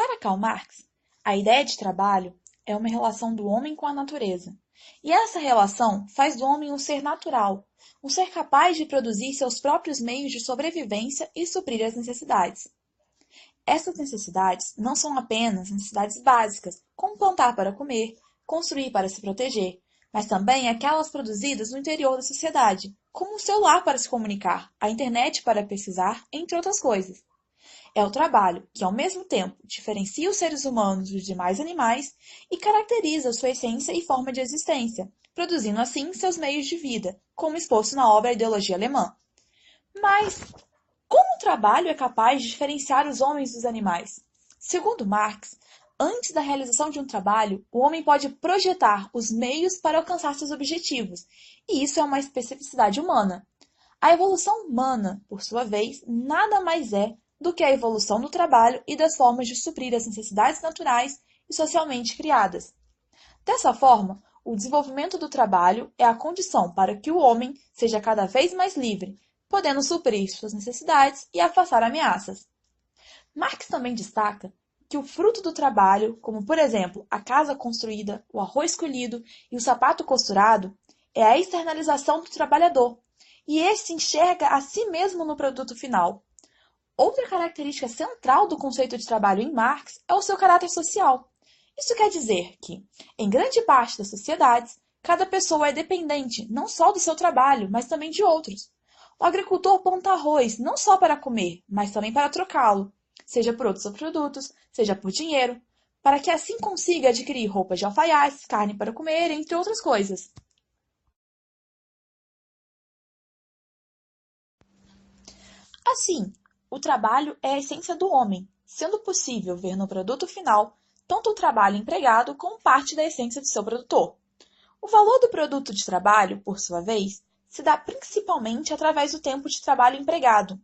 Para Karl Marx, a ideia de trabalho é uma relação do homem com a natureza. E essa relação faz do homem um ser natural, um ser capaz de produzir seus próprios meios de sobrevivência e suprir as necessidades. Essas necessidades não são apenas necessidades básicas, como plantar para comer, construir para se proteger, mas também aquelas produzidas no interior da sociedade, como o celular para se comunicar, a internet para pesquisar, entre outras coisas. É o trabalho que, ao mesmo tempo, diferencia os seres humanos dos demais animais e caracteriza sua essência e forma de existência, produzindo assim seus meios de vida, como exposto na obra A Ideologia Alemã. Mas como o trabalho é capaz de diferenciar os homens dos animais? Segundo Marx, antes da realização de um trabalho, o homem pode projetar os meios para alcançar seus objetivos, e isso é uma especificidade humana. A evolução humana, por sua vez, nada mais é do que a evolução do trabalho e das formas de suprir as necessidades naturais e socialmente criadas. Dessa forma, o desenvolvimento do trabalho é a condição para que o homem seja cada vez mais livre, podendo suprir suas necessidades e afastar ameaças. Marx também destaca que o fruto do trabalho, como por exemplo a casa construída, o arroz colhido e o sapato costurado, é a externalização do trabalhador, e este enxerga a si mesmo no produto final. Outra característica central do conceito de trabalho em Marx é o seu caráter social. Isso quer dizer que, em grande parte das sociedades, cada pessoa é dependente não só do seu trabalho, mas também de outros. O agricultor planta arroz não só para comer, mas também para trocá-lo, seja por outros produtos, seja por dinheiro, para que assim consiga adquirir roupas de alfaiates, carne para comer, entre outras coisas. Assim, o trabalho é a essência do homem, sendo possível ver no produto final tanto o trabalho empregado como parte da essência do seu produtor. O valor do produto de trabalho, por sua vez, se dá principalmente através do tempo de trabalho empregado.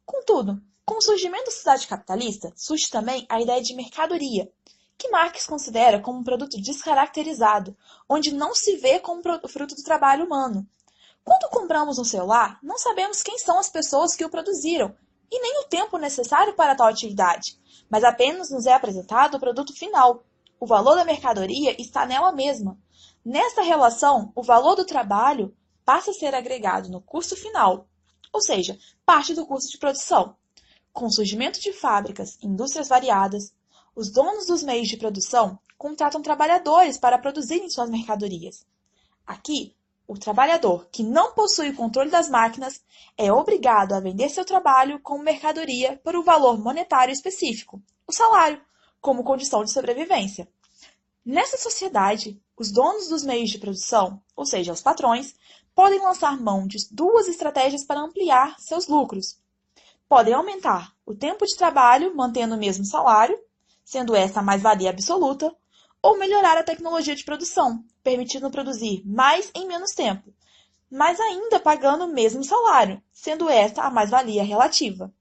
Contudo, com o surgimento da sociedade capitalista, surge também a ideia de mercadoria, que Marx considera como um produto descaracterizado, onde não se vê como fruto do trabalho humano. Quando compramos um celular, não sabemos quem são as pessoas que o produziram e nem o tempo necessário para tal atividade, mas apenas nos é apresentado o produto final. O valor da mercadoria está nela mesma. Nesta relação, o valor do trabalho passa a ser agregado no custo final, ou seja, parte do custo de produção. Com o surgimento de fábricas e indústrias variadas, os donos dos meios de produção contratam trabalhadores para produzirem suas mercadorias. Aqui, o trabalhador que não possui o controle das máquinas é obrigado a vender seu trabalho como mercadoria por um valor monetário específico, o salário, como condição de sobrevivência. Nessa sociedade, os donos dos meios de produção, ou seja, os patrões, podem lançar mão de duas estratégias para ampliar seus lucros. Podem aumentar o tempo de trabalho, mantendo o mesmo salário, sendo essa a mais-valia absoluta, ou melhorar a tecnologia de produção, permitindo produzir mais em menos tempo, mas ainda pagando o mesmo salário, sendo esta a mais-valia relativa.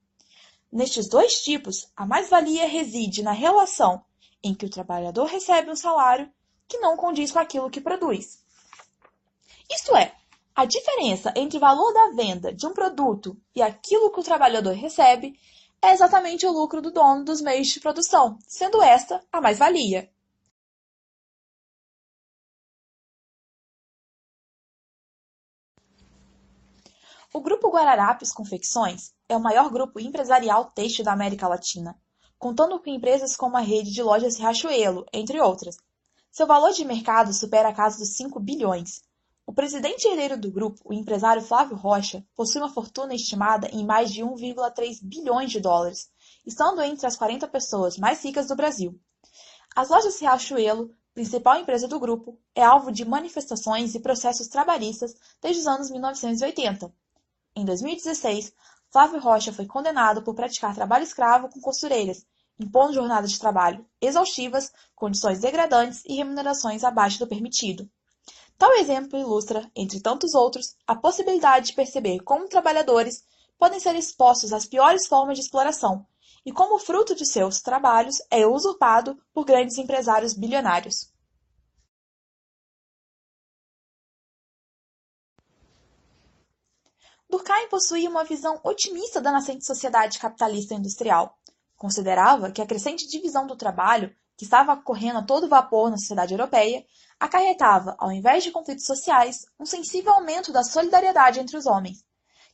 Nestes dois tipos, a mais-valia reside na relação em que o trabalhador recebe um salário que não condiz com aquilo que produz. Isto é, a diferença entre o valor da venda de um produto e aquilo que o trabalhador recebe é exatamente o lucro do dono dos meios de produção, sendo esta a mais-valia. O Grupo Guararapes Confecções é o maior grupo empresarial têxtil da América Latina, contando com empresas como a rede de lojas Riachuelo, entre outras. Seu valor de mercado supera a casa dos 5 bilhões. O presidente e herdeiro do grupo, o empresário Flávio Rocha, possui uma fortuna estimada em mais de 1,3 bilhões de dólares, estando entre as 40 pessoas mais ricas do Brasil. As lojas Riachuelo, principal empresa do grupo, é alvo de manifestações e processos trabalhistas desde os anos 1980. Em 2016, Flávio Rocha foi condenado por praticar trabalho escravo com costureiras, impondo jornadas de trabalho exaustivas, condições degradantes e remunerações abaixo do permitido. Tal exemplo ilustra, entre tantos outros, a possibilidade de perceber como trabalhadores podem ser expostos às piores formas de exploração e como o fruto de seus trabalhos é usurpado por grandes empresários bilionários. Durkheim possuía uma visão otimista da nascente sociedade capitalista industrial. Considerava que a crescente divisão do trabalho, que estava correndo a todo vapor na sociedade europeia, acarretava, ao invés de conflitos sociais, um sensível aumento da solidariedade entre os homens.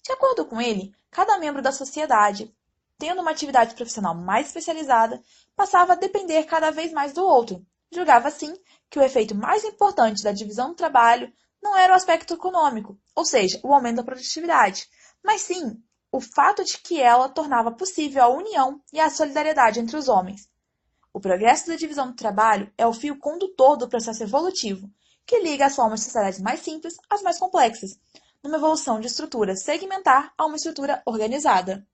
De acordo com ele, cada membro da sociedade, tendo uma atividade profissional mais especializada, passava a depender cada vez mais do outro. Julgava, assim, que o efeito mais importante da divisão do trabalho não era o aspecto econômico, ou seja, o aumento da produtividade, mas sim o fato de que ela tornava possível a união e a solidariedade entre os homens. O progresso da divisão do trabalho é o fio condutor do processo evolutivo, que liga as formas de sociedades mais simples às mais complexas, numa evolução de estrutura segmentar a uma estrutura organizada.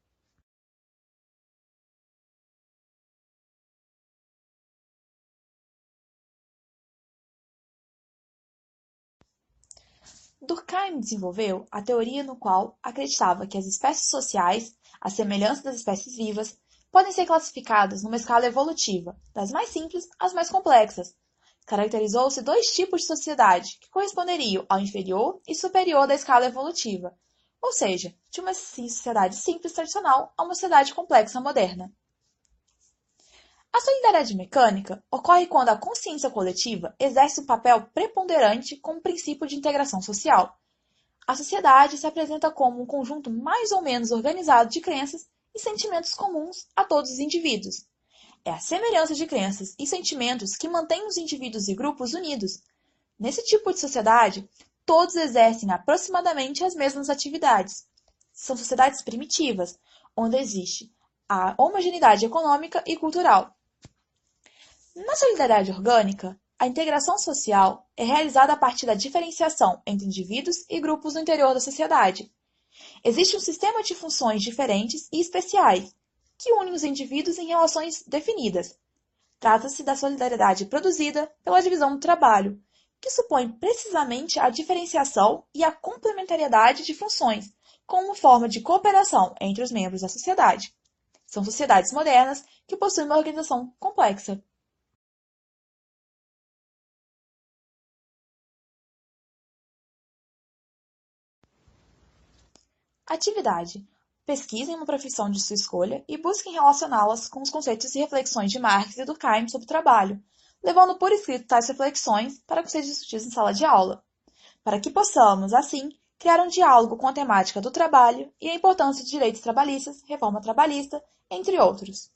Durkheim desenvolveu a teoria no qual acreditava que as espécies sociais, à semelhança das espécies vivas, podem ser classificadas numa escala evolutiva, das mais simples às mais complexas. Caracterizou-se dois tipos de sociedade, que corresponderiam ao inferior e superior da escala evolutiva, ou seja, de uma sociedade simples tradicional a uma sociedade complexa moderna. A solidariedade mecânica ocorre quando a consciência coletiva exerce um papel preponderante como princípio de integração social. A sociedade se apresenta como um conjunto mais ou menos organizado de crenças e sentimentos comuns a todos os indivíduos. É a semelhança de crenças e sentimentos que mantém os indivíduos e grupos unidos. Nesse tipo de sociedade, todos exercem aproximadamente as mesmas atividades. São sociedades primitivas, onde existe a homogeneidade econômica e cultural. Na solidariedade orgânica, a integração social é realizada a partir da diferenciação entre indivíduos e grupos no interior da sociedade. Existe um sistema de funções diferentes e especiais, que unem os indivíduos em relações definidas. Trata-se da solidariedade produzida pela divisão do trabalho, que supõe precisamente a diferenciação e a complementariedade de funções, como forma de cooperação entre os membros da sociedade. São sociedades modernas que possuem uma organização complexa. Atividade. Pesquise em uma profissão de sua escolha e busque relacioná-las com os conceitos e reflexões de Marx e Durkheim sobre o trabalho, levando por escrito tais reflexões para que sejam discutidas em sala de aula, para que possamos, assim, criar um diálogo com a temática do trabalho e a importância de direitos trabalhistas, reforma trabalhista, entre outros.